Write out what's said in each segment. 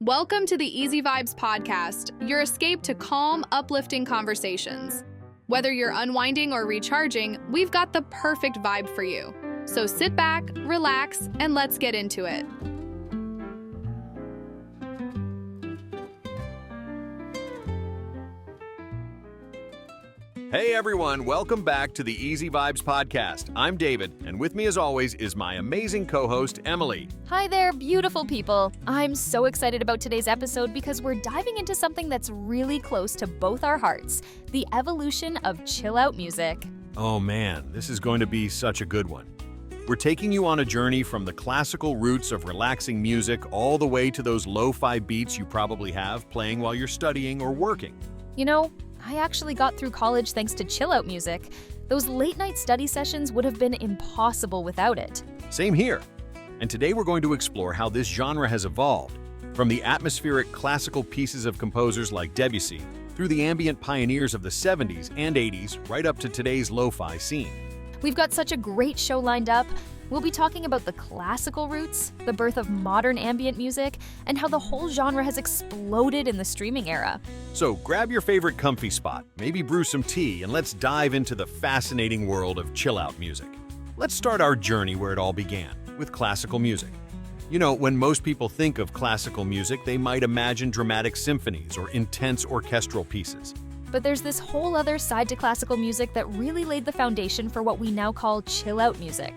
Welcome to the Easy Vibes podcast, your escape to calm, uplifting conversations. Whether you're unwinding or recharging, we've got the perfect vibe for you. So sit back, relax, and let's get into it. Hey everyone, welcome back to the Easy Vibes podcast. I'm David, and with me as always is my amazing co-host, Emily. Hi there, beautiful people. I'm so excited about today's episode because we're diving into something that's really close to both our hearts, the evolution of chill-out music. Oh man, this is going to be such a good one. We're taking you on a journey from the classical roots of relaxing music all the way to those lo-fi beats you probably have playing while you're studying or working. You know, I actually got through college thanks to chill-out music. Those late-night study sessions would have been impossible without it. Same here. And today we're going to explore how this genre has evolved, from the atmospheric classical pieces of composers like Debussy, through the ambient pioneers of the 70s and 80s, right up to today's lo-fi scene. We've got such a great show lined up. We'll be talking about the classical roots, the birth of modern ambient music, and how the whole genre has exploded in the streaming era. So grab your favorite comfy spot, maybe brew some tea, and let's dive into the fascinating world of chill-out music. Let's start our journey where it all began, with classical music. You know, when most people think of classical music, they might imagine dramatic symphonies or intense orchestral pieces. But there's this whole other side to classical music that really laid the foundation for what we now call chill-out music.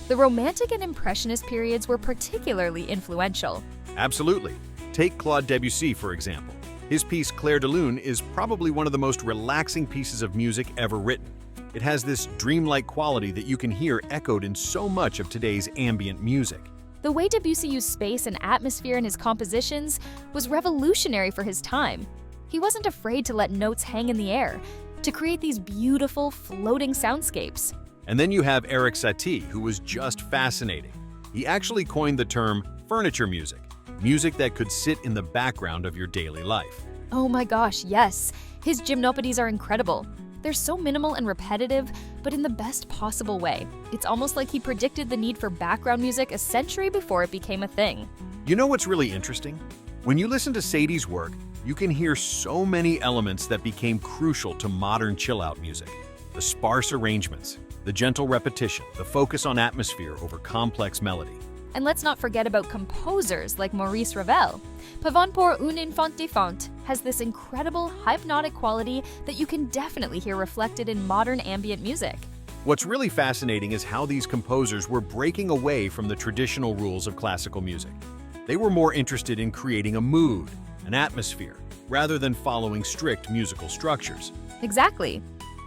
The Romantic and Impressionist periods were particularly influential. Absolutely. Take Claude Debussy, for example. His piece Clair de Lune is probably one of the most relaxing pieces of music ever written. It has this dreamlike quality that you can hear echoed in so much of today's ambient music. The way Debussy used space and atmosphere in his compositions was revolutionary for his time. He wasn't afraid to let notes hang in the air, to create these beautiful, floating soundscapes. And then you have Eric Satie, who was just fascinating. He actually coined the term furniture music, music that could sit in the background of your daily life. Oh my gosh, yes. His gymnopedies are incredible. They're so minimal and repetitive, but in the best possible way. It's almost like he predicted the need for background music a century before it became a thing. You know what's really interesting? When you listen to Satie's work, you can hear so many elements that became crucial to modern chill-out music. The sparse arrangements, the gentle repetition, the focus on atmosphere over complex melody. And let's not forget about composers like Maurice Ravel. Pavane pour un enfant défunt has this incredible hypnotic quality that you can definitely hear reflected in modern ambient music. What's really fascinating is how these composers were breaking away from the traditional rules of classical music. They were more interested in creating a mood, an atmosphere, rather than following strict musical structures. Exactly.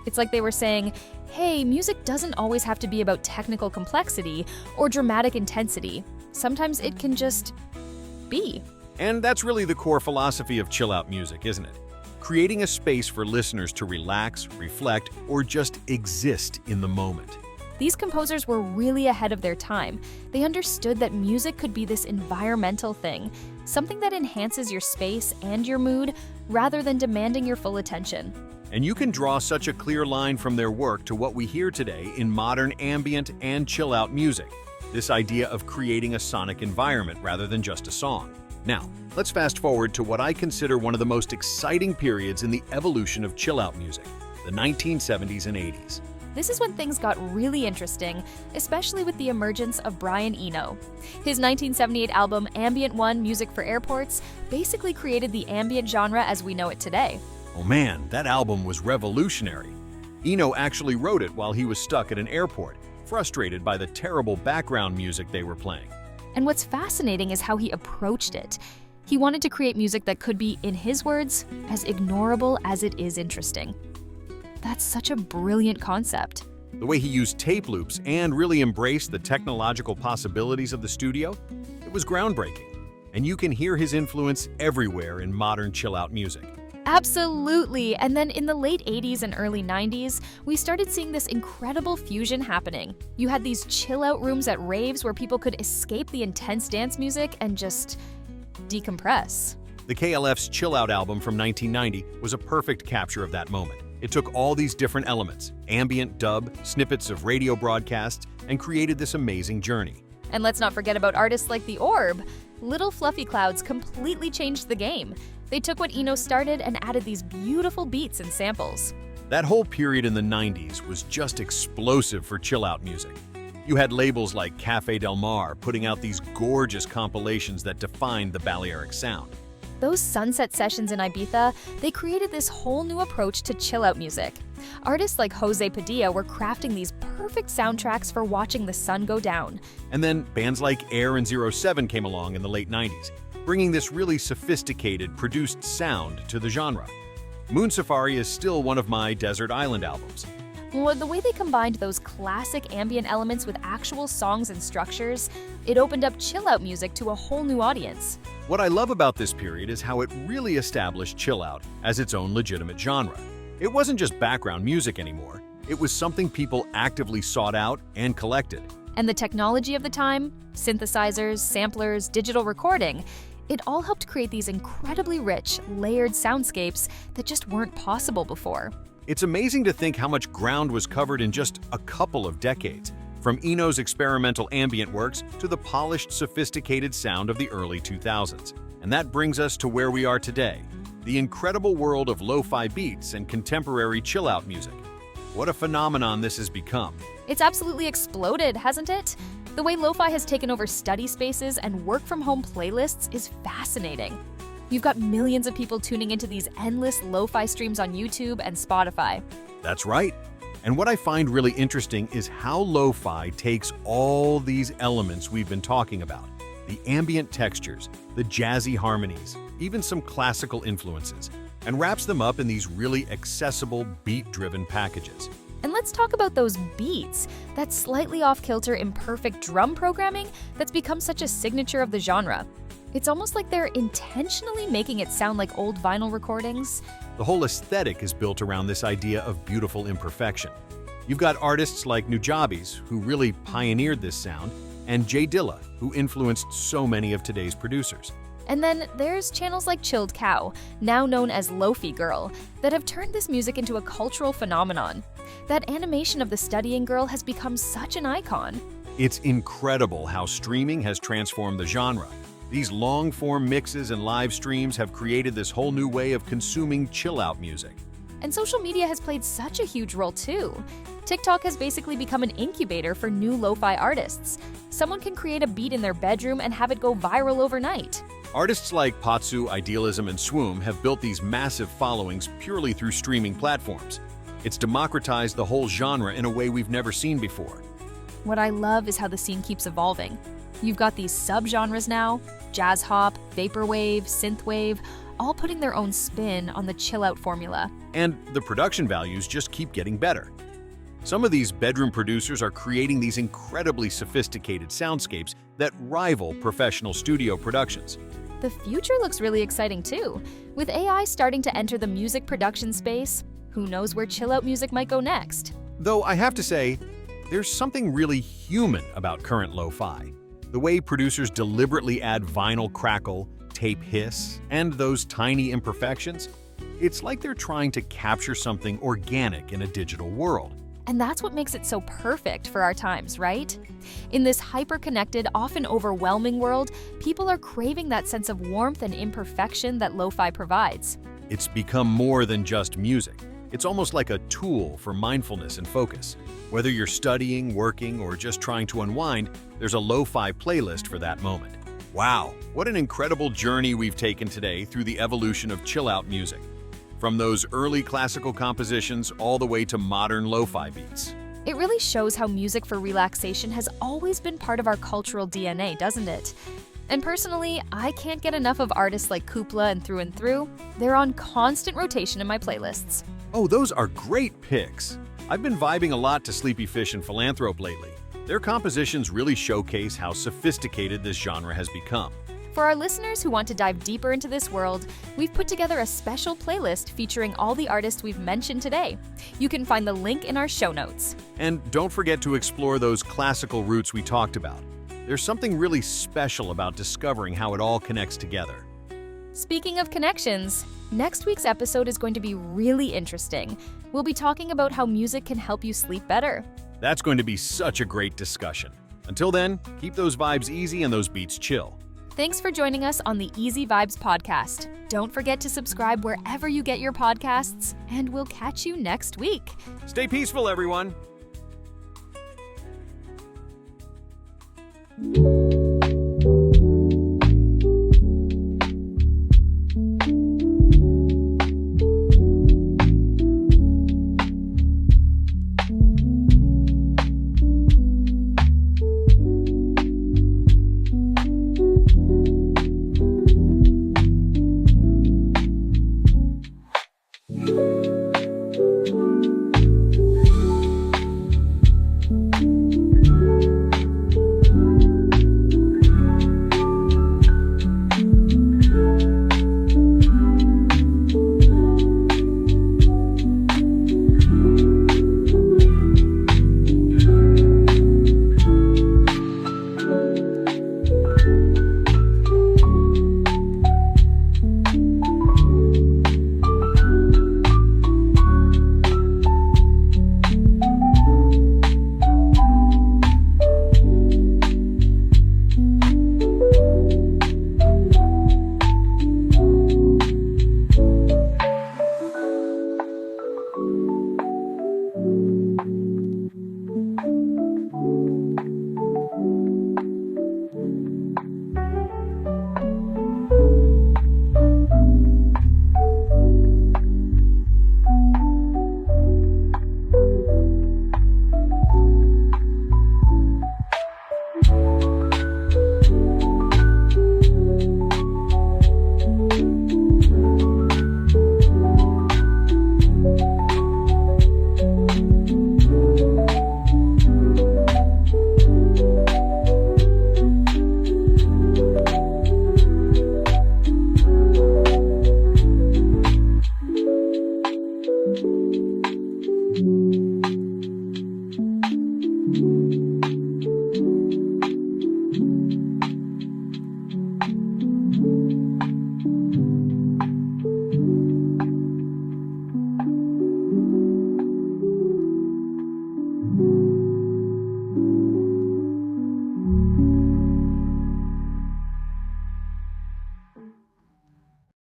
It's like they were saying, hey, music doesn't always have to be about technical complexity or dramatic intensity. Sometimes it can just be. And that's really the core philosophy of chill-out music, isn't it? Creating a space for listeners to relax, reflect, or just exist in the moment. These composers were really ahead of their time. They understood that music could be this environmental thing, something that enhances your space and your mood rather than demanding your full attention. And you can draw such a clear line from their work to what we hear today in modern ambient and chill-out music. This idea of creating a sonic environment rather than just a song. Now, let's fast forward to what I consider one of the most exciting periods in the evolution of chill-out music, the 1970s and 80s. This is when things got really interesting, especially with the emergence of Brian Eno. His 1978 album Ambient 1 Music for Airports basically created the ambient genre as we know it today. Oh man, that album was revolutionary. Eno actually wrote it while he was stuck at an airport, frustrated by the terrible background music they were playing. And what's fascinating is how he approached it. He wanted to create music that could be, in his words, as ignorable as it is interesting. That's such a brilliant concept. The way he used tape loops and really embraced the technological possibilities of the studio, it was groundbreaking. And you can hear his influence everywhere in modern chill-out music. Absolutely. And then in the late 80s and early 90s, we started seeing this incredible fusion happening. You had these chill-out rooms at raves where people could escape the intense dance music and just decompress. The KLF's Chill Out album from 1990 was a perfect capture of that moment. It took all these different elements, ambient, dub, snippets of radio broadcasts, and created this amazing journey. And let's not forget about artists like The Orb. Little Fluffy Clouds completely changed the game. They took what Eno started and added these beautiful beats and samples. That whole period in the 90s was just explosive for chill-out music. You had labels like Café Del Mar putting out these gorgeous compilations that defined the Balearic sound. Those sunset sessions in Ibiza, they created this whole new approach to chill-out music. Artists like Jose Padilla were crafting these perfect soundtracks for watching the sun go down. And then bands like Air and 07 came along in the late 90s, bringing this really sophisticated, produced sound to the genre. Moon Safari is still one of my Desert Island albums. Well, the way they combined those classic ambient elements with actual songs and structures, it opened up chill-out music to a whole new audience. What I love about this period is how it really established chill-out as its own legitimate genre. It wasn't just background music anymore. It was something people actively sought out and collected. And the technology of the time, synthesizers, samplers, digital recording, it all helped create these incredibly rich, layered soundscapes that just weren't possible before. It's amazing to think how much ground was covered in just a couple of decades, from Eno's experimental ambient works to the polished, sophisticated sound of the early 2000s. And that brings us to where we are today, the incredible world of lo-fi beats and contemporary chill-out music. What a phenomenon this has become. It's absolutely exploded, hasn't it? The way lo-fi has taken over study spaces and work-from-home playlists is fascinating. You've got millions of people tuning into these endless lo-fi streams on YouTube and Spotify. That's right. And what I find really interesting is how lo-fi takes all these elements we've been talking about, the ambient textures, the jazzy harmonies, even some classical influences, and wraps them up in these really accessible, beat-driven packages. And let's talk about those beats, that slightly off-kilter, imperfect drum programming that's become such a signature of the genre. It's almost like they're intentionally making it sound like old vinyl recordings. The whole aesthetic is built around this idea of beautiful imperfection. You've got artists like Nujabes, who really pioneered this sound, and Jay Dilla, who influenced so many of today's producers. And then there's channels like Chilled Cow, now known as Lo-Fi Girl, that have turned this music into a cultural phenomenon. That animation of the studying girl has become such an icon. It's incredible how streaming has transformed the genre. These long-form mixes and live streams have created this whole new way of consuming chill-out music. And social media has played such a huge role too. TikTok has basically become an incubator for new lo-fi artists. Someone can create a beat in their bedroom and have it go viral overnight. Artists like Patsu, Idealism, and Swoom have built these massive followings purely through streaming platforms. It's democratized the whole genre in a way we've never seen before. What I love is how the scene keeps evolving. You've got these subgenres now, jazz hop, vaporwave, synthwave, all putting their own spin on the chill-out formula. And the production values just keep getting better. Some of these bedroom producers are creating these incredibly sophisticated soundscapes that rival professional studio productions. The future looks really exciting too. With AI starting to enter the music production space, who knows where chill-out music might go next? Though I have to say, there's something really human about current lo-fi. The way producers deliberately add vinyl crackle, tape hiss, and those tiny imperfections, it's like they're trying to capture something organic in a digital world. And that's what makes it so perfect for our times, right? In this hyper-connected, often overwhelming world, people are craving that sense of warmth and imperfection that lo-fi provides. It's become more than just music. It's almost like a tool for mindfulness and focus. Whether you're studying, working, or just trying to unwind, there's a lo-fi playlist for that moment. Wow, what an incredible journey we've taken today through the evolution of chill-out music. From those early classical compositions all the way to modern lo-fi beats. It really shows how music for relaxation has always been part of our cultural DNA, doesn't it? And personally, I can't get enough of artists like Kupla and Through. They're on constant rotation in my playlists. Oh, those are great picks. I've been vibing a lot to Sleepy Fish and Philanthrope lately. Their compositions really showcase how sophisticated this genre has become. For our listeners who want to dive deeper into this world, we've put together a special playlist featuring all the artists we've mentioned today. You can find the link in our show notes. And don't forget to explore those classical roots we talked about. There's something really special about discovering how it all connects together. Speaking of connections, next week's episode is going to be really interesting. We'll be talking about how music can help you sleep better. That's going to be such a great discussion. Until then, keep those vibes easy and those beats chill. Thanks for joining us on the Easy Vibes podcast. Don't forget to subscribe wherever you get your podcasts, and we'll catch you next week. Stay peaceful, everyone.